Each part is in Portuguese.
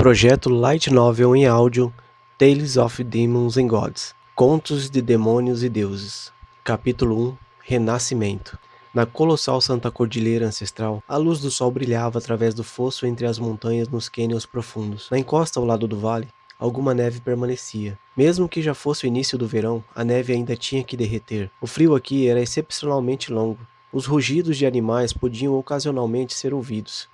Projeto Light Novel em áudio Tales of Demons and Gods. Contos de Demônios e Deuses. Capítulo 1. Renascimento. Na colossal Santa Cordilheira Ancestral, a luz do sol brilhava através do fosso entre as montanhas nos cânions profundos. Na encosta ao lado do vale, alguma neve permanecia. Mesmo que já fosse o início do verão, a neve ainda tinha que derreter. O frio aqui era excepcionalmente longo. Os rugidos de animais podiam ocasionalmente ser ouvidos.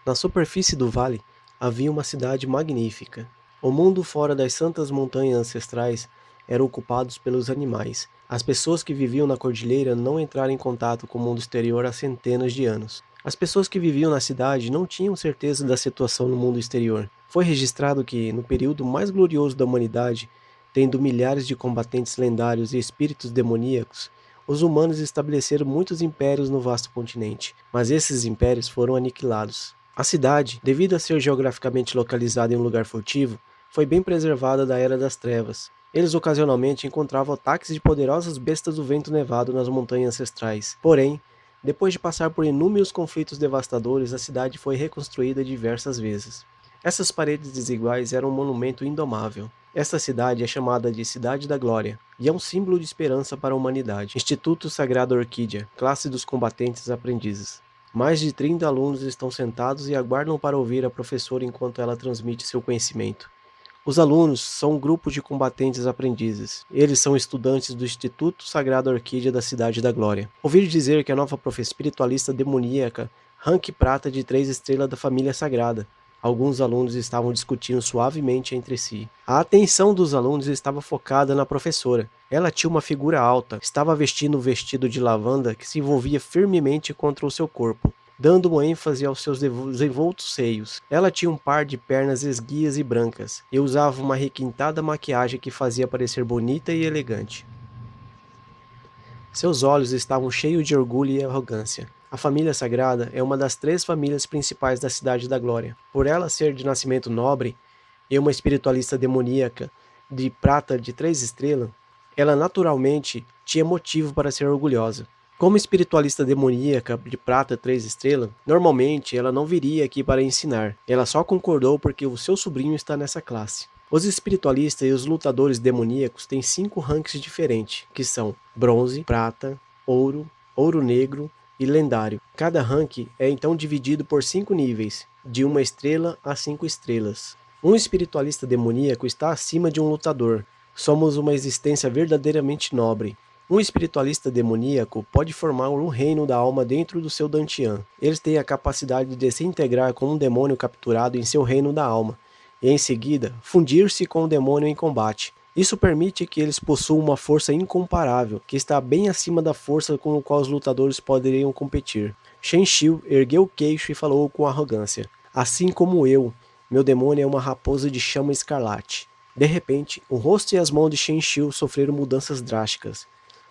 Na superfície do vale, havia uma cidade magnífica. O mundo fora das santas montanhas ancestrais era ocupado pelos animais. As pessoas que viviam na cordilheira não entraram em contato com o mundo exterior há centenas de anos. As pessoas que viviam na cidade não tinham certeza da situação no mundo exterior. Foi registrado que, no período mais glorioso da humanidade, tendo milhares de combatentes lendários e espíritos demoníacos, os humanos estabeleceram muitos impérios no vasto continente, mas esses impérios foram aniquilados. A cidade, devido a ser geograficamente localizada em um lugar furtivo, foi bem preservada da Era das Trevas. Eles ocasionalmente encontravam ataques de poderosas bestas do vento nevado nas montanhas ancestrais. Porém, depois de passar por inúmeros conflitos devastadores, a cidade foi reconstruída diversas vezes. Essas paredes desiguais eram um monumento indomável. Esta cidade é chamada de Cidade da Glória, e é um símbolo de esperança para a humanidade. Instituto Sagrada Orquídea, classe dos combatentes aprendizes. Mais de 30 alunos estão sentados e aguardam para ouvir a professora enquanto ela transmite seu conhecimento. Os alunos são um grupo de combatentes aprendizes. Eles são estudantes do Instituto Sagrada Orquídea da Cidade da Glória. Ouvi dizer que a nova espiritualista demoníaca, rank prata de 3 estrelas da família sagrada. Alguns alunos estavam discutindo suavemente entre si. A atenção dos alunos estava focada na professora. Ela tinha uma figura alta, estava vestindo um vestido de lavanda que se envolvia firmemente contra o seu corpo, dando uma ênfase aos seus desenvoltos seios. Ela tinha um par de pernas esguias e brancas, e usava uma requintada maquiagem que fazia parecer bonita e elegante. Seus olhos estavam cheios de orgulho e arrogância. A família sagrada é uma das 3 famílias principais da Cidade da Glória. Por ela ser de nascimento nobre e uma espiritualista demoníaca de prata de 3 estrelas, ela naturalmente tinha motivo para ser orgulhosa. Como espiritualista demoníaca de prata 3 estrelas, normalmente ela não viria aqui para ensinar. Ela só concordou porque o seu sobrinho está nessa classe. Os espiritualistas e os lutadores demoníacos têm 5 ranks diferentes, que são bronze, prata, ouro, ouro negro e lendário. Cada rank é então dividido por 5 níveis, de 1 estrela a 5 estrelas. Um espiritualista demoníaco está acima de um lutador. Somos uma existência verdadeiramente nobre. Um espiritualista demoníaco pode formar um reino da alma dentro do seu Dantian. Eles têm a capacidade de se integrar com um demônio capturado em seu reino da alma, e em seguida fundir-se com o demônio em combate. Isso permite que eles possuam uma força incomparável, que está bem acima da força com a qual os lutadores poderiam competir. Shen Xiu ergueu o queixo e falou com arrogância. Assim como eu, meu demônio é uma raposa de chama escarlate. De repente, o rosto e as mãos de Shen Xiu sofreram mudanças drásticas.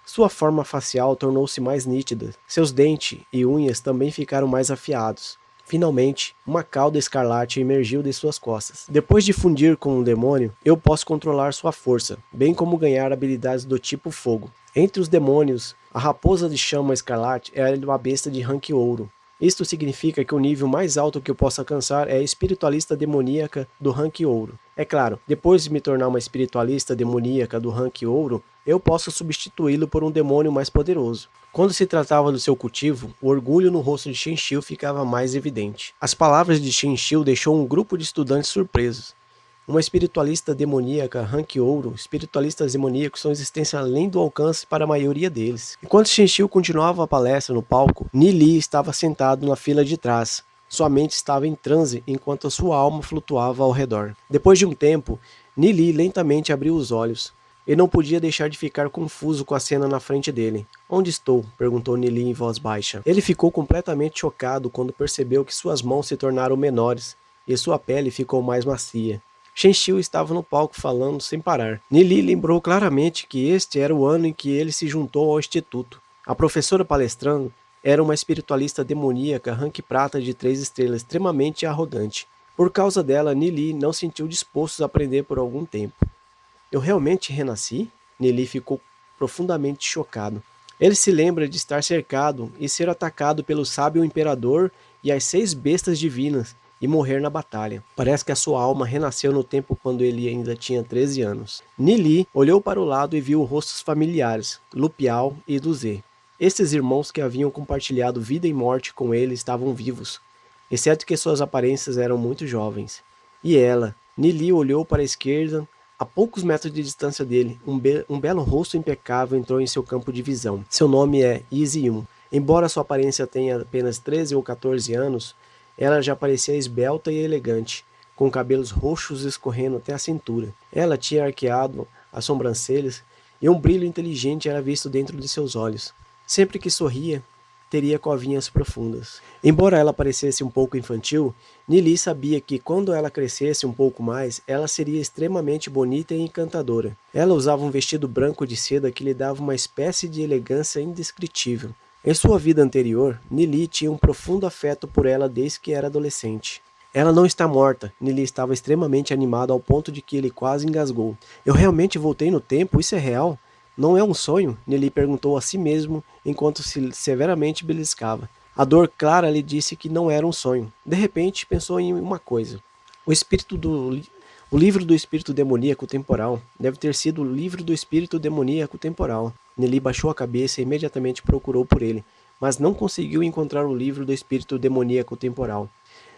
Sua forma facial tornou-se mais nítida. Seus dentes e unhas também ficaram mais afiados. Finalmente, uma cauda escarlate emergiu de suas costas. Depois de fundir com um demônio, eu posso controlar sua força, bem como ganhar habilidades do tipo fogo. Entre os demônios, a raposa de chama escarlate é uma besta de rank ouro. Isto significa que o nível mais alto que eu posso alcançar é a espiritualista demoníaca do rank ouro. É claro, depois de me tornar uma espiritualista demoníaca do rank ouro, eu posso substituí-lo por um demônio mais poderoso. Quando se tratava do seu cultivo, o orgulho no rosto de Shen Xiu ficava mais evidente. As palavras de Shen Xiu deixou um grupo de estudantes surpresos. Uma espiritualista demoníaca rank ouro, espiritualistas demoníacos são existência além do alcance para a maioria deles. Enquanto Shen Xiu continuava a palestra no palco, Ni Li estava sentado na fila de trás. Sua mente estava em transe enquanto a sua alma flutuava ao redor. Depois de um tempo, Ni Li lentamente abriu os olhos. Ele não podia deixar de ficar confuso com a cena na frente dele. Onde estou? Perguntou Ni Li em voz baixa. Ele ficou completamente chocado quando percebeu que suas mãos se tornaram menores e sua pele ficou mais macia. Shen Xiu estava no palco falando sem parar. Ni Li lembrou claramente que este era o ano em que ele se juntou ao instituto. A professora palestrando era uma espiritualista demoníaca rank prata de 3 estrelas extremamente arrogante. Por causa dela, Ni Li não se sentiu disposto a aprender por algum tempo. Eu realmente renasci? Ni Li ficou profundamente chocado. Ele se lembra de estar cercado e ser atacado pelo sábio imperador e as 6 bestas divinas, e morrer na batalha. Parece que a sua alma renasceu no tempo quando ele ainda tinha 13 anos. Nili olhou para o lado e viu rostos familiares, Lupial e Duzê. Estes irmãos que haviam compartilhado vida e morte com ele estavam vivos, exceto que suas aparências eram muito jovens. E ela, Nili olhou para a esquerda. A poucos metros de distância dele, um belo rosto impecável entrou em seu campo de visão. Seu nome é Izium. Embora sua aparência tenha apenas 13 ou 14 anos, ela já parecia esbelta e elegante, com cabelos roxos escorrendo até a cintura. Ela tinha arqueado as sobrancelhas e um brilho inteligente era visto dentro de seus olhos. Sempre que sorria, teria covinhas profundas. Embora ela parecesse um pouco infantil, Nili sabia que quando ela crescesse um pouco mais, ela seria extremamente bonita e encantadora. Ela usava um vestido branco de seda que lhe dava uma espécie de elegância indescritível. Em sua vida anterior, Nili tinha um profundo afeto por ela desde que era adolescente. Ela não está morta. Nili estava extremamente animado ao ponto de que ele quase engasgou. Eu realmente voltei no tempo? Isso é real? Não é um sonho? Nili perguntou a si mesmo enquanto se severamente beliscava. A dor clara lhe disse que não era um sonho. De repente, pensou em uma coisa. O livro do espírito demoníaco temporal deve ter sido o livro do espírito demoníaco temporal. Nili baixou a cabeça e imediatamente procurou por ele, mas não conseguiu encontrar o livro do espírito demoníaco temporal.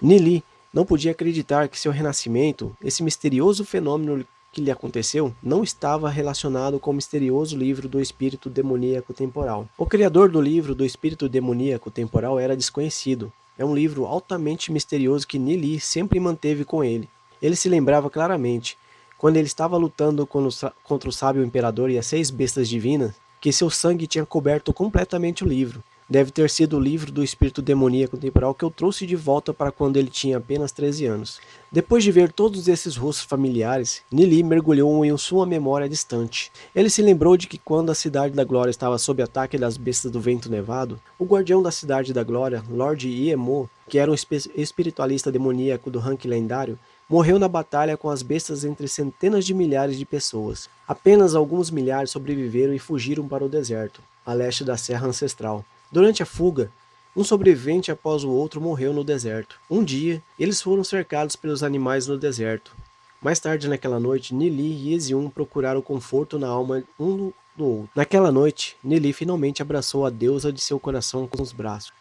Nili não podia acreditar que seu renascimento, esse misterioso fenômeno que lhe aconteceu, não estava relacionado com o misterioso livro do espírito demoníaco temporal. O criador do livro do espírito demoníaco temporal era desconhecido. É um livro altamente misterioso que Nili sempre manteve com ele. Ele se lembrava claramente, quando ele estava lutando contra o sábio imperador e as 6 bestas divinas, que seu sangue tinha coberto completamente o livro. Deve ter sido o livro do espírito demoníaco temporal que eu trouxe de volta para quando ele tinha apenas 13 anos. Depois de ver todos esses rostos familiares, Nili mergulhou em sua memória distante. Ele se lembrou de que quando a Cidade da Glória estava sob ataque das bestas do vento nevado, o guardião da Cidade da Glória, Lord Iemo, que era um espiritualista demoníaco do rank lendário, morreu na batalha com as bestas entre centenas de milhares de pessoas. Apenas alguns milhares sobreviveram e fugiram para o deserto, a leste da Serra Ancestral. Durante a fuga, um sobrevivente após o outro morreu no deserto. Um dia, eles foram cercados pelos animais no deserto. Mais tarde naquela noite, Nili e Ezium procuraram conforto na alma um do outro. Naquela noite, Nili finalmente abraçou a deusa de seu coração com os braços.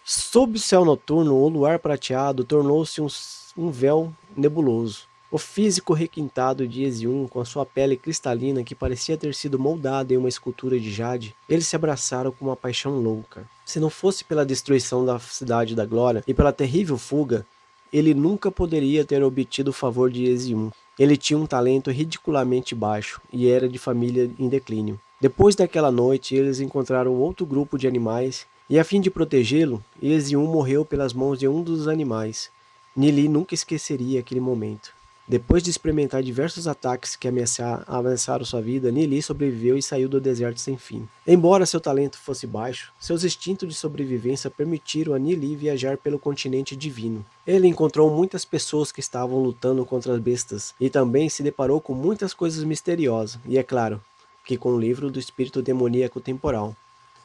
Sob o céu noturno, o luar prateado tornou-se um véu nebuloso. O físico requintado de Ezium, com a sua pele cristalina que parecia ter sido moldada em uma escultura de jade, eles se abraçaram com uma paixão louca. Se não fosse pela destruição da Cidade da Glória e pela terrível fuga, ele nunca poderia ter obtido o favor de Ezium. Ele tinha um talento ridiculamente baixo e era de família em declínio. Depois daquela noite, eles encontraram outro grupo de animais e, a fim de protegê-lo, Ezium morreu pelas mãos de um dos animais. Nili nunca esqueceria aquele momento. Depois de experimentar diversos ataques que ameaçaram sua vida, Nili sobreviveu e saiu do deserto sem fim. Embora seu talento fosse baixo, seus instintos de sobrevivência permitiram a Nili viajar pelo continente divino. Ele encontrou muitas pessoas que estavam lutando contra as bestas e também se deparou com muitas coisas misteriosas, e é claro, que com o livro do espírito demoníaco temporal.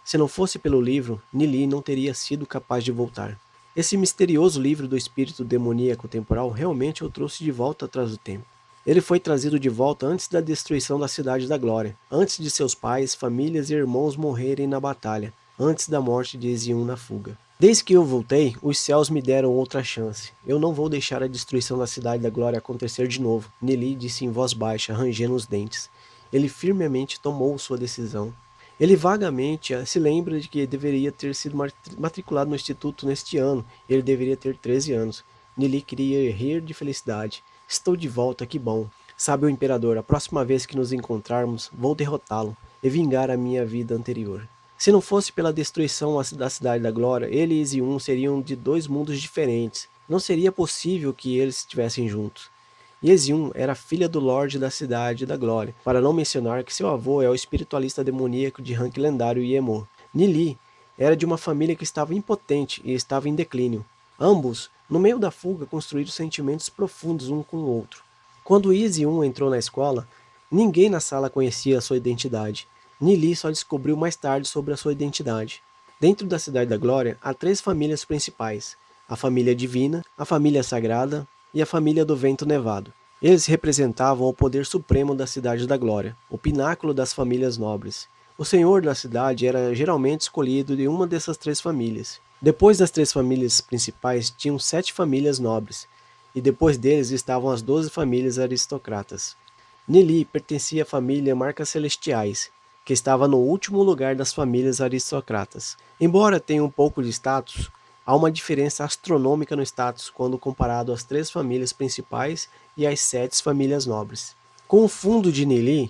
Se não fosse pelo livro, Nili não teria sido capaz de voltar. Esse misterioso livro do espírito demoníaco temporal realmente o trouxe de volta atrás do tempo. Ele foi trazido de volta antes da destruição da Cidade da Glória, antes de seus pais, famílias e irmãos morrerem na batalha, antes da morte de Ezium na fuga. Desde que eu voltei, os céus me deram outra chance. Eu não vou deixar a destruição da Cidade da Glória acontecer de novo, Nili disse em voz baixa, rangendo os dentes. Ele firmemente tomou sua decisão. Ele vagamente se lembra de que deveria ter sido matriculado no instituto neste ano. Ele deveria ter 13 anos. Nili queria rir de felicidade. Estou de volta, que bom. Sabe o imperador, a próxima vez que nos encontrarmos, vou derrotá-lo e vingar a minha vida anterior. Se não fosse pela destruição da Cidade da Glória, ele e Ezium seriam de 2 mundos diferentes. Não seria possível que eles estivessem juntos. Ezium era filha do Lorde da Cidade da Glória, para não mencionar que seu avô é o espiritualista demoníaco de rank lendário Iemo. Nili era de uma família que estava impotente e estava em declínio. Ambos, no meio da fuga, construíram sentimentos profundos um com o outro. Quando Ezium entrou na escola, ninguém na sala conhecia a sua identidade. Nili só descobriu mais tarde sobre a sua identidade. Dentro da Cidade da Glória, há 3 famílias principais: a família divina, a família sagrada e a família do vento nevado. Eles representavam o poder supremo da Cidade da Glória, o pináculo das famílias nobres. O senhor da cidade era geralmente escolhido de uma dessas três famílias. Depois das três famílias principais, tinham 7 famílias nobres, e depois deles estavam as 12 famílias aristocratas. Nili pertencia à família Marcas Celestiais, que estava no último lugar das famílias aristocratas. Embora tenha um pouco de status, há uma diferença astronômica no status quando comparado às 3 famílias principais e às 7 famílias nobres. Com o fundo de Nili,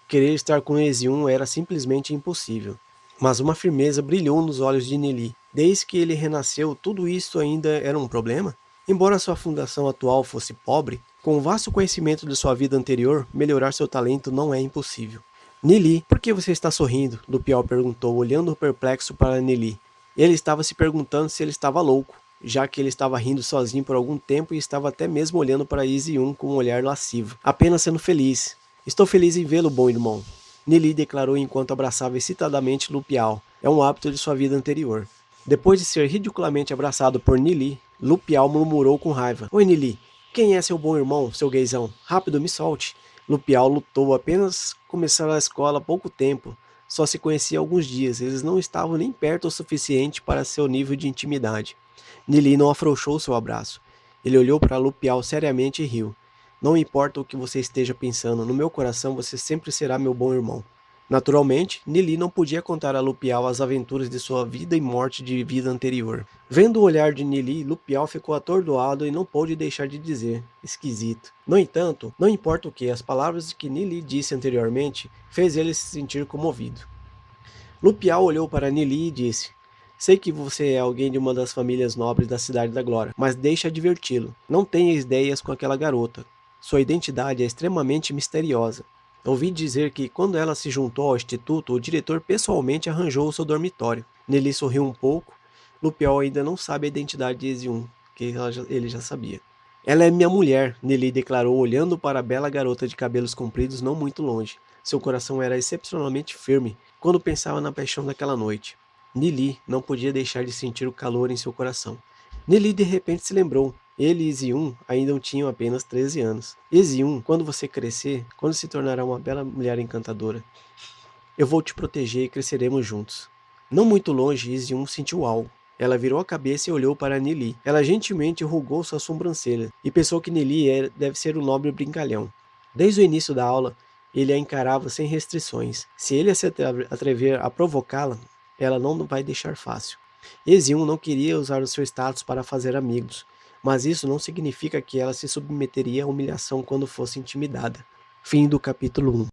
querer estar com Ezium era simplesmente impossível. Mas uma firmeza brilhou nos olhos de Nili. Desde que ele renasceu, tudo isso ainda era um problema? Embora sua fundação atual fosse pobre, com o vasto conhecimento de sua vida anterior, melhorar seu talento não é impossível. Nili, por que você está sorrindo? Lupial perguntou, olhando perplexo para Nili. Ele estava se perguntando se ele estava louco, já que ele estava rindo sozinho por algum tempo e estava até mesmo olhando para Ezium com um olhar lascivo. Apenas sendo feliz. Estou feliz em vê-lo, bom irmão. Nili declarou enquanto abraçava excitadamente Lupial. É um hábito de sua vida anterior. Depois de ser ridiculamente abraçado por Nili, Lupial murmurou com raiva. Oi, Nili. Quem é seu bom irmão, seu gaysão? Rápido, me solte. Lupial lutou, apenas começaram a escola há pouco tempo. Só se conhecia há alguns dias, eles não estavam nem perto o suficiente para seu nível de intimidade. Nili não afrouxou seu abraço. Ele olhou para Lupial seriamente e riu. Não importa o que você esteja pensando, no meu coração você sempre será meu bom irmão. Naturalmente, Nili não podia contar a Lupial as aventuras de sua vida e morte de vida anterior. Vendo o olhar de Nili, Lupial ficou atordoado e não pôde deixar de dizer, esquisito. No entanto, não importa o que, as palavras que Nili disse anteriormente fez ele se sentir comovido. Lupial olhou para Nili e disse, sei que você é alguém de uma das famílias nobres da Cidade da Glória, mas deixa adverti-lo, não tenha ideias com aquela garota. Sua identidade é extremamente misteriosa. Ouvi dizer que, quando ela se juntou ao instituto, o diretor pessoalmente arranjou o seu dormitório. Nili sorriu um pouco. Lupial ainda não sabe a identidade de Ezium, que ele já sabia. Ela é minha mulher, Nili declarou, olhando para a bela garota de cabelos compridos não muito longe. Seu coração era excepcionalmente firme quando pensava na paixão daquela noite. Nili não podia deixar de sentir o calor em seu coração. Nili de repente se lembrou. Ele e Ezium ainda tinham apenas 13 anos. Ezium, quando você crescer, quando se tornará uma bela mulher encantadora, eu vou te proteger e cresceremos juntos. Não muito longe, Ezium sentiu algo. Ela virou a cabeça e olhou para Nili. Ela gentilmente enrugou sua sobrancelha e pensou que Nili deve ser um nobre brincalhão. Desde o início da aula, ele a encarava sem restrições. Se ele se atrever a provocá-la, ela não vai deixar fácil. Ezium não queria usar o seu status para fazer amigos, mas isso não significa que ela se submeteria à humilhação quando fosse intimidada. Fim do capítulo 1.